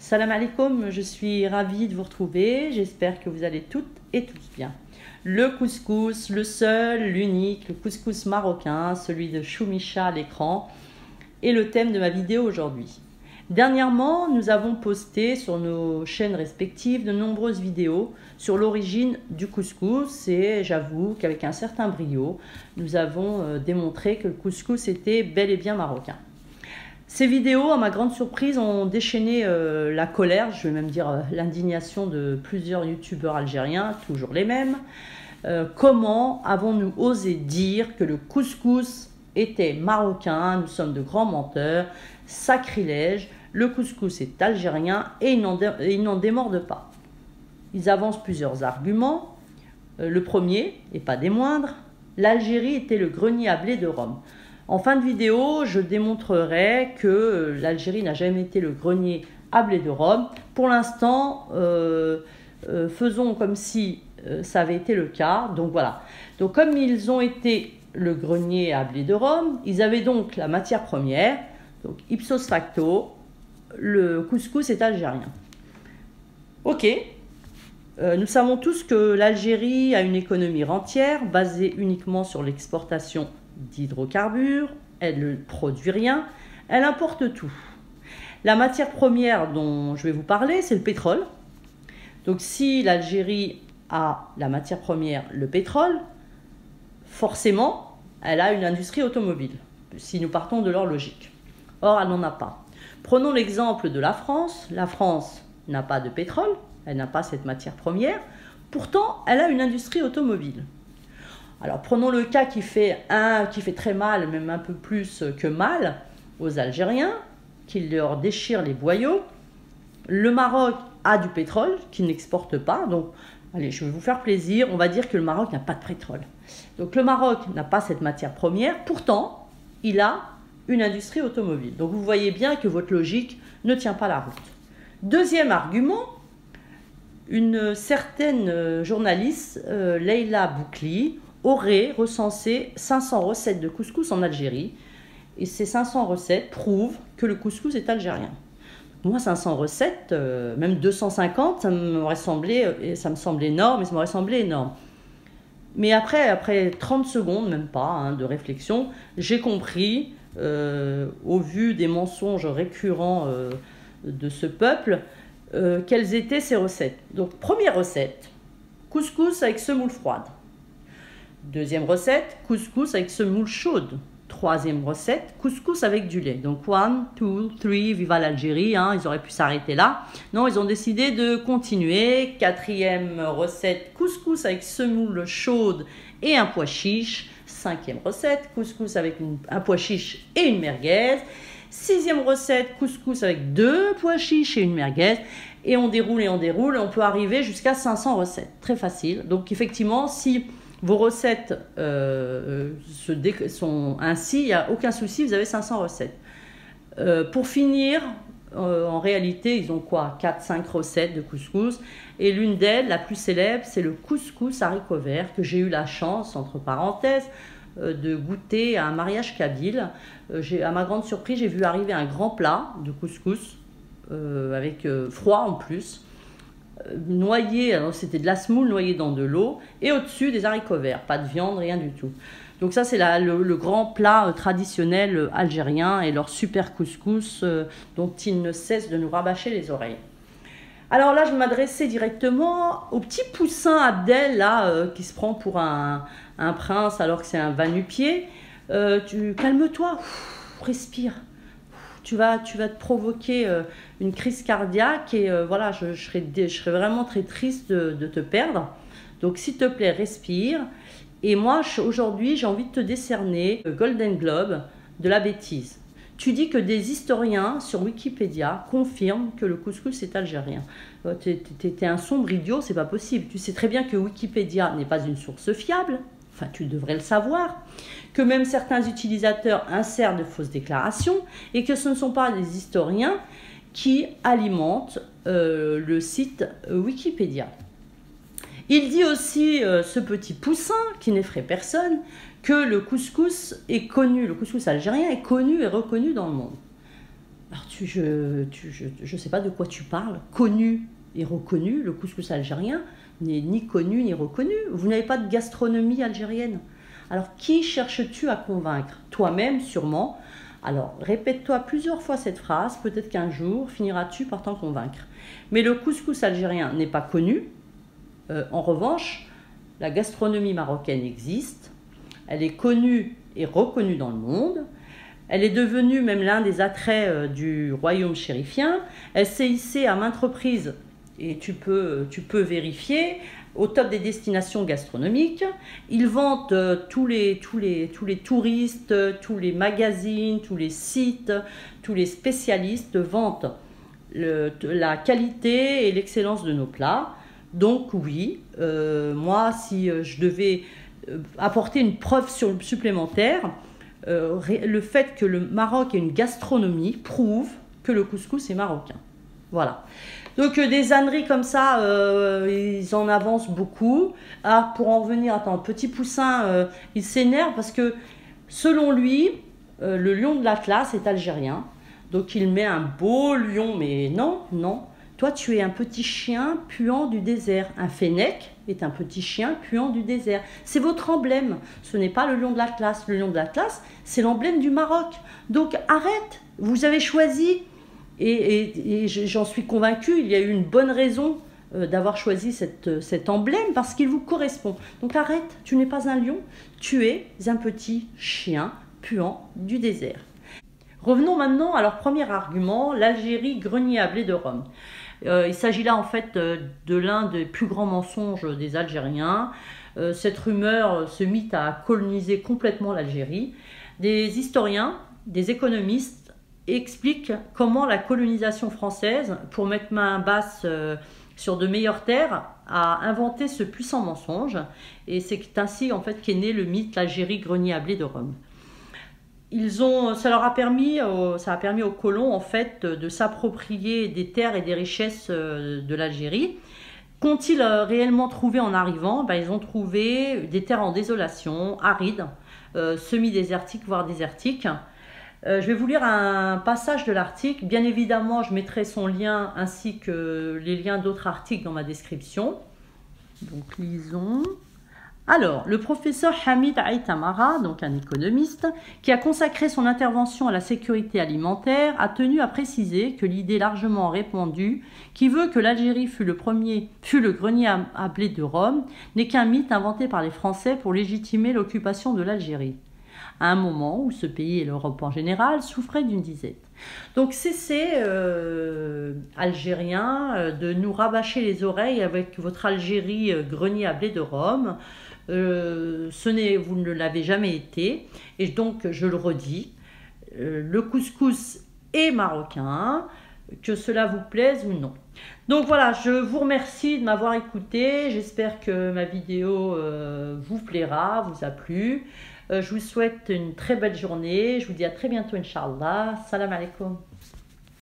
Salam alaikum, je suis ravie de vous retrouver, j'espère que vous allez toutes et tous bien. Le couscous, le seul, l'unique, le couscous marocain, celui de Choumicha à l'écran, est le thème de ma vidéo aujourd'hui. Dernièrement, nous avons posté sur nos chaînes respectives de nombreuses vidéos sur l'origine du couscous et j'avoue qu'avec un certain brio, nous avons démontré que le couscous était bel et bien marocain. Ces vidéos, à ma grande surprise, ont déchaîné la colère, je vais même dire l'indignation de plusieurs youtubeurs algériens, toujours les mêmes. Comment avons-nous osé dire que le couscous était marocain? Nous sommes de grands menteurs, sacrilège, le couscous est algérien et ils n'en démordent pas. Ils avancent plusieurs arguments. Le premier, et pas des moindres, l'Algérie était le grenier à blé de Rome. En fin de vidéo, je démontrerai que l'Algérie n'a jamais été le grenier à blé de Rome. Pour l'instant, faisons comme si ça avait été le cas. Donc voilà. Donc comme ils ont été le grenier à blé de Rome, ils avaient donc la matière première. Donc ipsos facto, le couscous est algérien. Ok. Nous savons tous que l'Algérie a une économie rentière basée uniquement sur l'exportation d'hydrocarbures, elle ne produit rien, elle importe tout. La matière première dont je vais vous parler, c'est le pétrole. Donc si l'Algérie a la matière première, le pétrole, forcément, elle a une industrie automobile, si nous partons de leur logique. Or, elle n'en a pas. Prenons l'exemple de la France. La France n'a pas de pétrole, elle n'a pas cette matière première, pourtant, elle a une industrie automobile. Alors prenons le cas qui fait très mal, même un peu plus que mal, aux Algériens, qui leur déchirent les boyaux. Le Maroc a du pétrole qu'il n'exporte pas, donc allez, je vais vous faire plaisir, on va dire que le Maroc n'a pas de pétrole. Donc le Maroc n'a pas cette matière première, pourtant il a une industrie automobile. Donc vous voyez bien que votre logique ne tient pas la route. Deuxième argument, une certaine journaliste, Leïla Boukli, aurait recensé 500 recettes de couscous en Algérie. Et ces 500 recettes prouvent que le couscous est algérien. Moi, 500 recettes, même 250, ça me semble énorme, et ça m'aurait semblé énorme. Mais après 30 secondes, même pas, de réflexion, j'ai compris, au vu des mensonges récurrents de ce peuple, quelles étaient ces recettes. Donc, première recette, couscous avec semoule froide. Deuxième recette, couscous avec semoule chaude. Troisième recette, couscous avec du lait. Donc 1, 2, 3, viva l'Algérie, ils auraient pu s'arrêter là. Non, ils ont décidé de continuer. Quatrième recette, couscous avec semoule chaude et un pois chiche. Cinquième recette, couscous avec un pois chiche et une merguez. Sixième recette, couscous avec 2 pois chiches et une merguez. Et on déroule et on peut arriver jusqu'à 500 recettes. Très facile. Donc effectivement, si vos recettes sont ainsi, il n'y a aucun souci, vous avez 500 recettes. Pour finir, en réalité, ils ont quoi? 4-5 recettes de couscous. Et l'une d'elles, la plus célèbre, c'est le couscous haricots verts, que j'ai eu la chance, entre parenthèses, de goûter à un mariage kabyle. À ma grande surprise, j'ai vu arriver un grand plat de couscous, avec froid en plus, noyé, alors c'était de la semoule noyée dans de l'eau, et au-dessus des haricots verts, pas de viande, rien du tout. Donc ça c'est le grand plat traditionnel algérien et leur super couscous dont ils ne cessent de nous rabâcher les oreilles. Alors là je m'adressais directement au petit poussin Abdel là, qui se prend pour un prince alors que c'est un va-nu-pied. Calme-toi, respire. Tu vas te provoquer une crise cardiaque et voilà, je serais vraiment très triste de te perdre. Donc s'il te plaît, respire. Et moi, aujourd'hui, j'ai envie de te décerner le Golden Globe de la bêtise. Tu dis que des historiens sur Wikipédia confirment que le couscous est algérien. T'es un sombre idiot, c'est pas possible. Tu sais très bien que Wikipédia n'est pas une source fiable. Enfin, tu devrais le savoir, que même certains utilisateurs insèrent de fausses déclarations et que ce ne sont pas des historiens qui alimentent le site Wikipédia. Il dit aussi, ce petit poussin qui n'effraie personne, que le couscous est connu, le couscous algérien est connu et reconnu dans le monde. Alors, je sais pas de quoi tu parles. Connu et reconnu, le couscous algérien n'est ni connu ni reconnu. Vous n'avez pas de gastronomie algérienne. Alors, qui cherches-tu à convaincre? Toi-même, sûrement. Alors, répète-toi plusieurs fois cette phrase, peut-être qu'un jour finiras-tu par t'en convaincre. Mais le couscous algérien n'est pas connu. En revanche, la gastronomie marocaine existe. Elle est connue et reconnue dans le monde. Elle est devenue même l'un des attraits du royaume chérifien. Elle s'est hissée à maintes reprises, et tu peux vérifier, au top des destinations gastronomiques. Ils vantent tous les touristes, tous les magazines, tous les sites, tous les spécialistes vantent la qualité et l'excellence de nos plats. Donc oui, moi, si je devais apporter une preuve supplémentaire, le fait que le Maroc ait une gastronomie prouve que le couscous est marocain. Voilà. Donc des âneries comme ça, ils en avancent beaucoup. Ah, pour en revenir, attends, Petit Poussin, il s'énerve parce que selon lui, le lion de l'Atlas est algérien. Donc il met un beau lion, mais non, non. Toi, tu es un petit chien puant du désert. Un fennec est un petit chien puant du désert. C'est votre emblème. Ce n'est pas le lion de l'Atlas. Le lion de l'Atlas, c'est l'emblème du Maroc. Donc arrête. Vous avez choisi, et j'en suis convaincue, il y a eu une bonne raison d'avoir choisi cet emblème parce qu'il vous correspond. Donc arrête, tu n'es pas un lion, tu es un petit chien puant du désert. Revenons maintenant à leur premier argument, l'Algérie grenier à blé de Rome. Il s'agit là en fait de l'un des plus grands mensonges des Algériens. Cette rumeur, ce mythe a colonisé complètement l'Algérie. Des historiens, des économistes expliquent comment la colonisation française, pour mettre main basse sur de meilleures terres, a inventé ce puissant mensonge. Et c'est ainsi en fait qu'est né le mythe l'Algérie grenier à blé de Rome. Ça a permis aux colons en fait de s'approprier des terres et des richesses de l'Algérie. Qu'ont-ils réellement trouvé en arrivant? Ils ont trouvé des terres en désolation, arides, semi-désertiques, voire désertiques. Je vais vous lire un passage de l'article. Bien évidemment, je mettrai son lien ainsi que les liens d'autres articles dans ma description. Donc, lisons. Alors, le professeur Hamid Aïtamara, donc un économiste, qui a consacré son intervention à la sécurité alimentaire, a tenu à préciser que l'idée largement répandue, qui veut que l'Algérie fût le grenier à blé de Rome, n'est qu'un mythe inventé par les Français pour légitimer l'occupation de l'Algérie, à un moment où ce pays et l'Europe en général souffraient d'une disette. Donc cessez, Algériens, de nous rabâcher les oreilles avec votre Algérie grenier à blé de Rome. Vous ne l'avez jamais été, et donc je le redis, le couscous est marocain, que cela vous plaise ou non. Donc voilà, je vous remercie de m'avoir écouté, j'espère que ma vidéo vous plaira, vous a plu. Je vous souhaite une très belle journée, je vous dis à très bientôt, Inch'Allah. Salam alaikum.